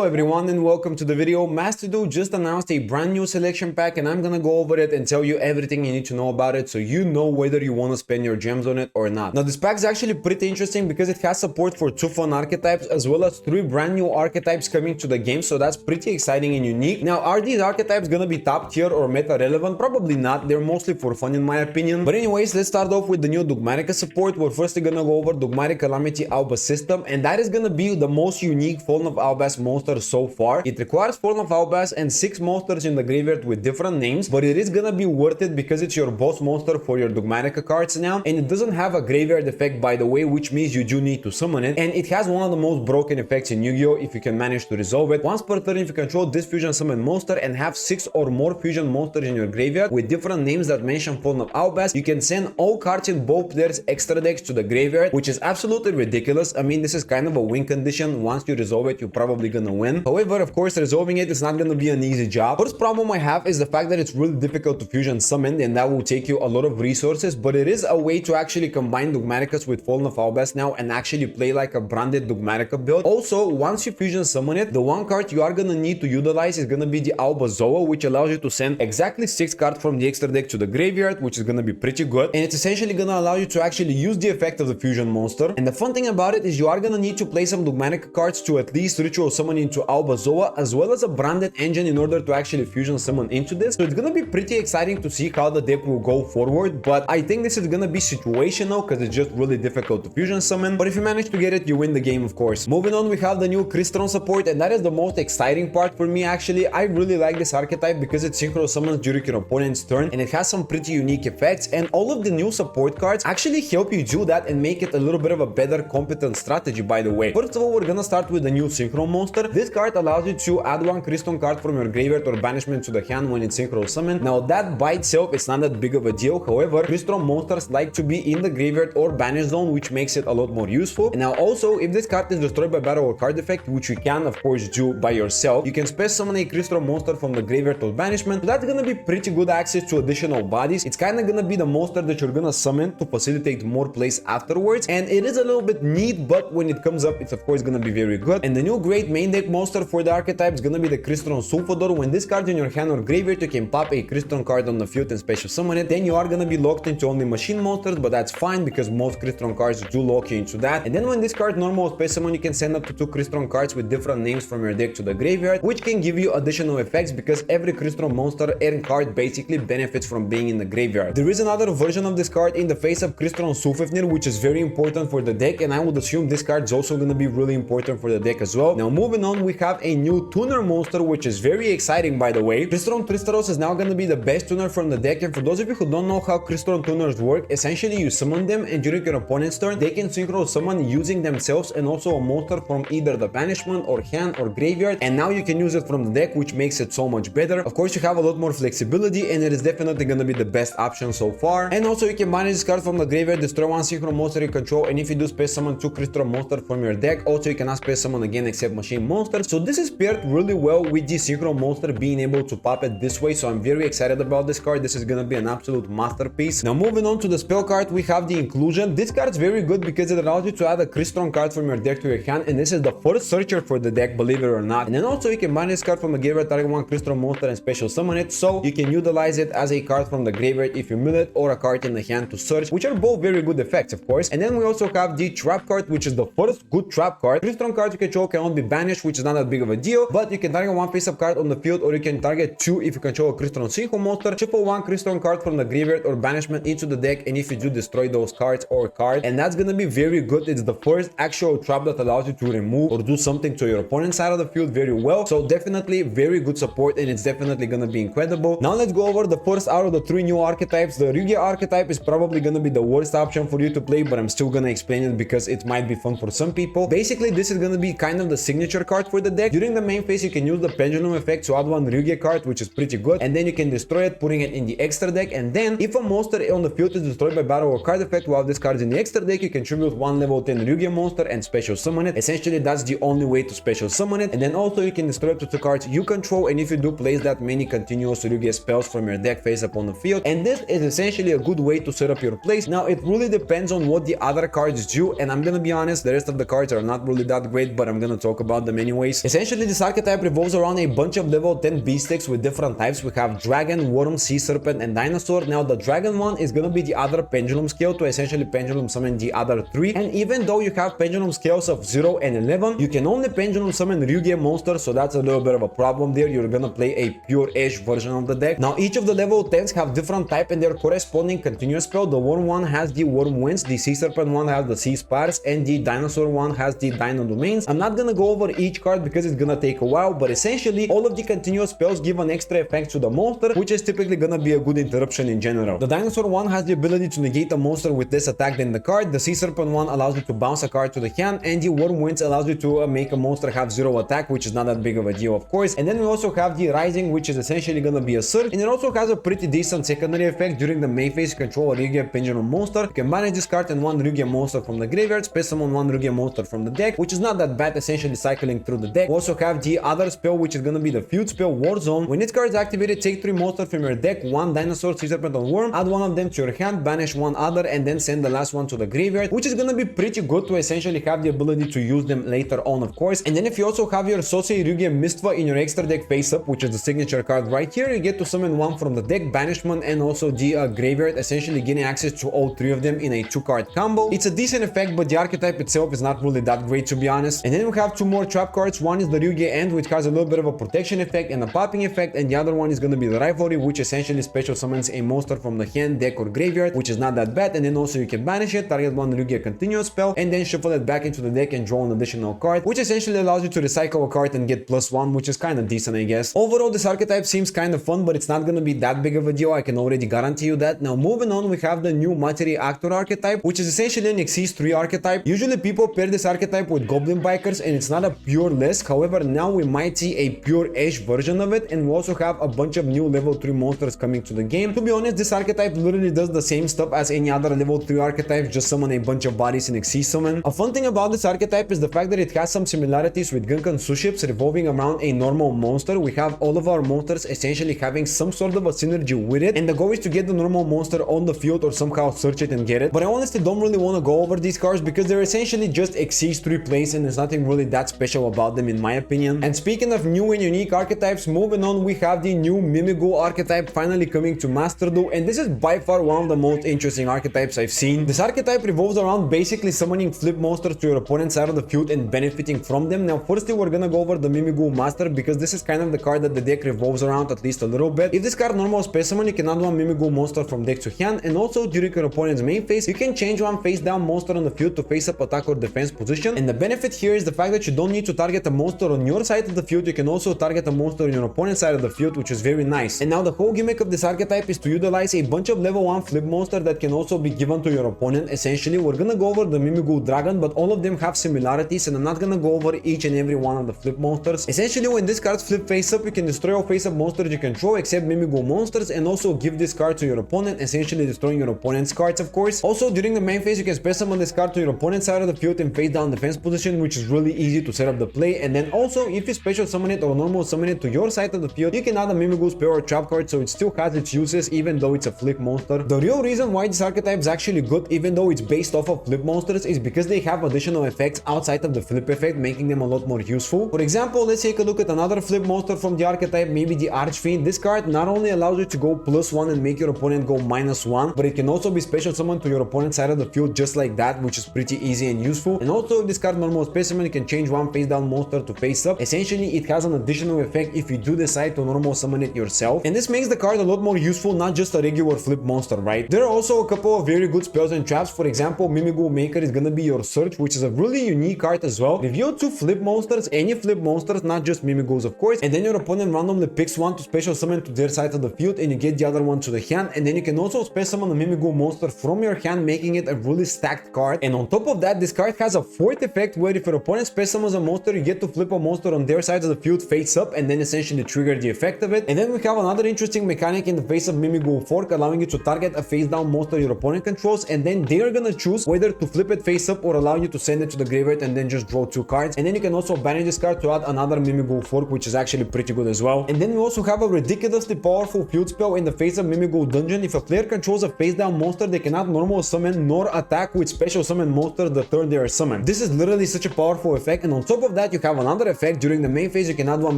everyone and welcome to the video. Master just announced a brand new selection pack and I'm gonna go over it and tell you everything you need to know about it so you know whether you want to spend your gems on it or not. Now this pack is actually pretty interesting because it has support for 2 fun archetypes as well as 3 brand new archetypes coming to the game, so that's pretty exciting and unique. Now are these archetypes gonna be top tier or meta relevant? Probably not, they're mostly for fun in my opinion. But anyways, let's start off with the new Dogmatika support. We're firstly gonna go over Dogmatic Calamity Alba system, and that is gonna be the most unique Fallen of Albas monster so far. It requires Fallen of Albas and 6 monsters in the graveyard with different names, but it is gonna be worth it because it's your boss monster for your Dogmatika cards now, and it doesn't have a graveyard effect, by the way, which means you do need to summon it, and it has one of the most broken effects in Yu-Gi-Oh! If you can manage to resolve it. Once per turn, if you control this fusion summon monster and have 6 or more fusion monsters in your graveyard with different names that mention Fallen of Albas, you can send all cards in both players' extra decks to the graveyard, which is absolutely ridiculous. I mean, this is kind of a win condition. Once you resolve it, you're probably gonna win. However, of course, resolving it is not gonna be an easy job. First problem I have is the fact that it's really difficult to fusion summon, and that will take you a lot of resources, but it is a way to actually combine Dogmatikas with Fallen of Albas now and actually play like a branded Dogmatika build. Also, once you fusion summon it, the one card you are gonna need to utilize is gonna be the Alba Zoa, which allows you to send exactly 6 cards from the extra deck to the graveyard, which is gonna be pretty good, and it's essentially gonna allow you to actually use the effect of the fusion monster. And the fun thing about it is you are gonna need to play some Dogmatika cards to at least ritual summon into Alba Zoa, as well as a branded engine in order to actually fusion summon into this. So it's gonna be pretty exciting to see how the deck will go forward, but I think this is gonna be situational because it's just really difficult to fusion summon. But if you manage to get it, you win the game, of course. Moving on, we have the new Crystron support, and that is the most exciting part for me actually. I really like this archetype because it synchro summons during your opponent's turn, and it has some pretty unique effects, and all of the new support cards actually help you do that and make it a little bit of a better competent strategy, by the way. First of all, we're gonna start with the new synchro monster. This card allows you to add 1 Crystron card from your graveyard or banishment to the hand when it's synchro summoned. Now that by itself is not that big of a deal. However, Crystron monsters like to be in the graveyard or banish zone, which makes it a lot more useful. And now also, if this card is destroyed by battle or card effect, which you can of course do by yourself, you can special summon a Crystron monster from the graveyard or banishment. So that's gonna be pretty good access to additional bodies. It's kind of gonna be the monster that you're gonna summon to facilitate more plays afterwards, and it is a little bit neat, but when it comes up, it's of course gonna be very good. And the new great main deck monster for the archetype is gonna be the Crystron Sulfador. When this card in your hand or graveyard, you can pop a Crystron card on the field and special summon it. Then you are gonna be locked into only machine monsters, but that's fine because most Crystron cards do lock you into that. And then when this card normal special summon, you can send up to 2 Crystron cards with different names from your deck to the graveyard, which can give you additional effects because every Crystron monster and card basically benefits from being in the graveyard. There is another version of this card in the face of Crystron Sulfafnir, which is very important for the deck, and I would assume this card is also going to be really important for the deck as well. Now moving on, we have a new tuner monster, which is very exciting, by the way. Crystron Tristaros is now going to be the best tuner from the deck, and for those of you who don't know how Crystron tuners work, essentially you summon them, and during your opponent's turn, they can synchro summon using themselves and also a monster from either the banishment or hand or graveyard, and now you can use it from the deck, which makes it so much better. Of course, you have a lot more flexibility, and it is definitely going to be the best option so far. And also, you can banish this card from the graveyard, destroy 1 synchro monster you control, and if you do space summon 2 Crystron monster from your deck, also you cannot space summon again except machine monsters. So this is paired really well with the synchro monster being able to pop it this way, so I'm very excited about this card. This is going to be an absolute masterpiece. Now moving on to the spell card, we have the Inclusion. This card is very good because it allows you to add a Crystron card from your deck to your hand, and this is the first searcher for the deck, believe it or not. And then also you can banish this card from the graveyard, target 1 Crystron monster and special summon it, so you can utilize it as a card from the graveyard if you mill it, or a card in the hand to search, which are both very good effects, of course. And then we also have the Trap card, which is the first good trap card. Crystron cards you control cannot be banished, which is not that big of a deal, but you can target 1 face-up card on the field, or you can target 2 if you control a Crystron Synchro monster, shuffle 1 Crystron card from the graveyard or banishment into the deck, and if you do, destroy those cards or cards, and that's gonna be very good. It's the first actual trap that allows you to remove or do something to your opponent's side of the field very well, so definitely very good support, and it's definitely gonna be incredible. Now let's go over the first out of the 3 new archetypes. The Ryu-Ge archetype is probably gonna be the worst option for you to play, but I'm still gonna explain it because it might be fun for some people. Basically, this is gonna be kind of the signature card for the deck. During the main phase, you can use the pendulum effect to add 1 Ryu-Ge card, which is pretty good, and then you can destroy it, putting it in the extra deck. And then if a monster on the field is destroyed by battle or card effect while this card is in the extra deck, you can tribute 1 level 10 Ryu-Ge monster and special summon it. Essentially, that's the only way to special summon it. And then also you can destroy up to 2 cards you control, and if you do, place that many continuous Ryu-Ge spells from your deck face up on the field. And this is essentially a good way to set up your plays. Now it really depends on what the other cards do, and I'm gonna be honest, the rest of the cards are not really that great, but I'm gonna talk about them anyway. anyways. Essentially, this archetype revolves around a bunch of level 10 beasts with different types. We have dragon, worm, sea serpent, and dinosaur. Now the dragon one is gonna be the other pendulum scale to essentially pendulum summon the other 3, and even though you have pendulum scales of 0 and 11, you can only pendulum summon Ryu-Ge monsters, so that's a little bit of a problem there. You're gonna play a pure edge version of the deck. Now each of the level 10s have different type and their corresponding continuous spell. The worm one has the worm winds, the sea serpent one has the sea spires, and the dinosaur one has the dino domains. I'm not gonna go over each card because it's gonna take a while, but essentially all of the continuous spells give an extra effect to the monster, which is typically gonna be a good interruption in general. The dinosaur one has the ability to negate a monster with less attack than the card. The sea serpent one allows you to bounce a card to the hand, and the worm winds allows you to make a monster have 0 attack, which is not that big of a deal, of course. And then we also have the rising, which is essentially gonna be a surge, and it also has a pretty decent secondary effect. During the main phase, you control a Ryu-Ge pendulum monster. You can banish this card and one Ryu-Ge monster from the graveyard, space summon one Ryu-Ge monster from the deck, which is not that bad, essentially cycling through the deck. We also have the other spell, which is gonna be the feud spell, War Zone. When this card is activated, take 3 monsters from your deck, 1 dinosaur, sea serpent, and worm, add one of them to your hand, banish 1 other, and then send the last one to the graveyard, which is gonna be pretty good to essentially have the ability to use them later on, of course. And then if you also have your Sosei Ryu-Ge Mistva in your extra deck face up, which is the signature card right here, you get to summon 1 from the deck, banishment, and also the graveyard, essentially getting access to all 3 of them in a 2-card combo. It's a decent effect, but the archetype itself is not really that great, to be honest. And then we have 2 more trap cards. One is the Ryu-Ge End, which has a little bit of a protection effect and a popping effect, and the other one is gonna be the Rivalry, which essentially special summons a monster from the hand, deck, or graveyard, which is not that bad. And then also you can banish it, target 1 Ryu-Ge continuous spell, and then shuffle it back into the deck and draw an additional card, which essentially allows you to recycle a card and get +1, which is kind of decent, I guess. Overall, this archetype seems kind of fun, but it's not gonna be that big of a deal, I can already guarantee you that. Now moving on, we have the new Materiactor archetype, which is essentially an Xyz 3 archetype. Usually people pair this archetype with Goblin Bikers, and it's not a pure list. However, now we might see a pure edge version of it, and we also have a bunch of new level 3 monsters coming to the game. To be honest, this archetype literally does the same stuff as any other level 3 archetype, just summon a bunch of bodies in Xyz summon. A fun thing about this archetype is the fact that it has some similarities with Gunkan Suships revolving around a normal monster. We have all of our monsters essentially having some sort of a synergy with it, and the goal is to get the normal monster on the field or somehow search it and get it. But I honestly don't really want to go over these cards because they're essentially just Xyz 3 plays, and there's nothing really that special about them in my opinion. And speaking of new and unique archetypes, moving on, we have the new Mimighoul archetype finally coming to Master Duel, and this is by far one of the most interesting archetypes I've seen. This archetype revolves around basically summoning flip monsters to your opponent's side of the field and benefiting from them. Now firstly, we're gonna go over the Mimighoul Master because this is kind of the card that the deck revolves around at least a little bit. If this card normal space summon, you can add 1 Mimighoul monster from deck to hand, and also during your opponent's main phase, you can change 1 face down monster on the field to face up attack or defense position. And the benefit here is the fact that you don't need to target a monster on your side of the field, you can also target a monster on your opponent's side of the field, which is very nice. And now the whole gimmick of this archetype is to utilize a bunch of level 1 flip monster that can also be given to your opponent. Essentially, we're gonna go over the Mimighoul Dragon, but all of them have similarities, and I'm not gonna go over each and every one of the flip monsters. Essentially, when this card flip face up, you can destroy all face up monsters you control except Mimighoul monsters, and also give this card to your opponent, essentially destroying your opponent's cards, of course. Also, during the main phase, you can space summon this card to your opponent's side of the field and face down defense position, which is really easy to set up the play. And then also, if you special summon it or normal summon it to your side of the field, you can add a Mimighoul spell or trap card, so it still has its uses even though it's a flip monster. The real reason why this archetype is actually good, even though it's based off of flip monsters, is because they have additional effects outside of the flip effect, making them a lot more useful. For example, let's take a look at another flip monster from the archetype, maybe the Archfiend. This card not only allows you to go +1 and make your opponent go -1, but it can also be special summoned to your opponent's side of the field just like that, which is pretty easy and useful. And also, if this card normal space summon, you can change 1 face down monster to face up. Essentially, it has an additional effect if you do decide to normal summon it yourself, and this makes the card a lot more useful, not just a regular flip monster, right? There are also a couple of very good spells and traps. For example, Mimighoul Maker is gonna be your search, which is a really unique card as well. Reveal 2 flip monsters, any flip monsters, not just Mimighouls, of course, and then your opponent randomly picks 1 to special summon to their side of the field, and you get the other one to the hand. And then you can also special summon a Mimighoul monster from your hand, making it a really stacked card. And on top of that, this card has a 4th effect where if your opponent special summons a monster, you get to flip a monster on their side of the field face up, and then essentially trigger the effect of it. And then we have another interesting mechanic in the face of Mimighoul Fork, allowing you to target a face down monster your opponent controls, and then they are gonna choose whether to flip it face up or allow you to send it to the graveyard and then just draw 2 cards. And then you can also banish this card to add another Mimighoul Fork, which is actually pretty good as well. And then we also have a ridiculously powerful field spell in the face of Mimighoul Dungeon. If a player controls a face down monster, they cannot normal summon nor attack with special summon monsters the turn they are summoned. This is literally such a powerful effect, and on top of of that, you have another effect. During the main phase, you can add one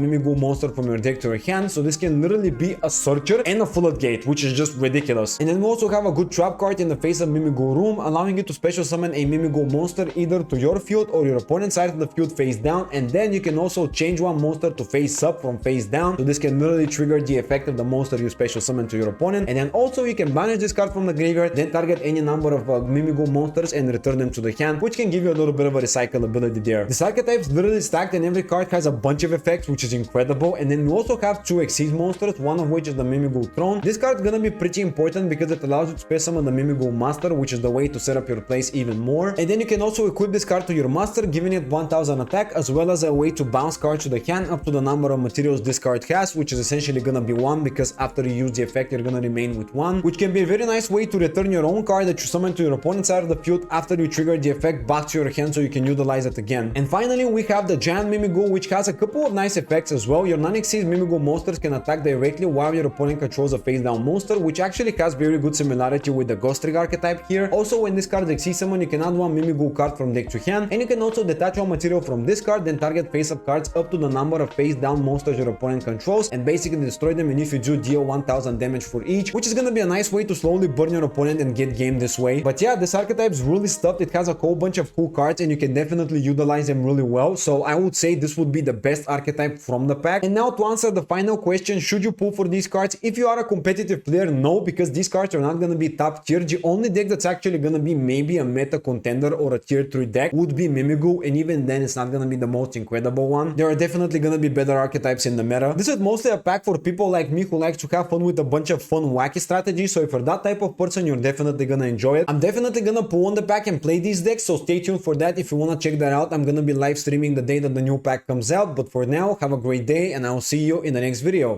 Mimighoul monster from your deck to your hand, so this can literally be a searcher and a floodgate, which is just ridiculous. And then we also have a good trap card in the face of Mimighoul room, allowing you to special summon a Mimighoul monster either to your field or your opponent's side of the field face down, and then you can also change one monster to face up from face down, so this can literally trigger the effect of the monster you special summon to your opponent. And then also you can banish this card from the graveyard, then target any number of Mimighoul monsters and return them to the hand, which can give you a little bit of a recyclability there. This archetype is literally stacked and every card has a bunch of effects, which is incredible. And then we also have two Xyz monsters, one of which is the Mimighoul Throne. This card is gonna be pretty important because it allows you to special summon the Mimighoul Master, which is the way to set up your place even more. And then you can also equip this card to your master, giving it 1000 attack, as well as a way to bounce cards to the hand up to the number of materials this card has, which is essentially gonna be 1, because after you use the effect you're gonna remain with 1, which can be a very nice way to return your own card that you summon to your opponent's side of the field after you trigger the effect back to your hand, so you can utilize it again. And finally we have the giant Mimighoul, which has a couple of nice effects as well. Your non-Xyz Mimighoul monsters can attack directly while your opponent controls a face down monster, which actually has very good similarity with the Ghost Rig archetype here. Also, when this card is Xyz summon, you can add one Mimighoul card from deck to hand, and you can also detach one material from this card, then target face up cards up to the number of face down monsters your opponent controls and basically destroy them, and if you do, deal 1000 damage for each, which is gonna be a nice way to slowly burn your opponent and get game this way. But yeah, this archetype is really stuffed. It has a whole bunch of cool cards and you can definitely utilize them really well, so I would say this would be the best archetype from the pack. And now to answer the final question, should you pull for these cards? If you are a competitive player, no, because these cards are not gonna be top tier. The only deck that's actually gonna be maybe a meta contender or a tier 3 deck would be Mimighoul, and even then it's not gonna be the most incredible one. There are definitely gonna be better archetypes in the meta. This is mostly a pack for people like me who likes to have fun with a bunch of fun wacky strategies, so if you're that type of person, you're definitely gonna enjoy it. I'm definitely gonna pull on the pack and play these decks, so stay tuned for that. If you wanna check that out, I'm gonna be live streaming the day that the new pack comes out. But for now, have a great day and I'll see you in the next video.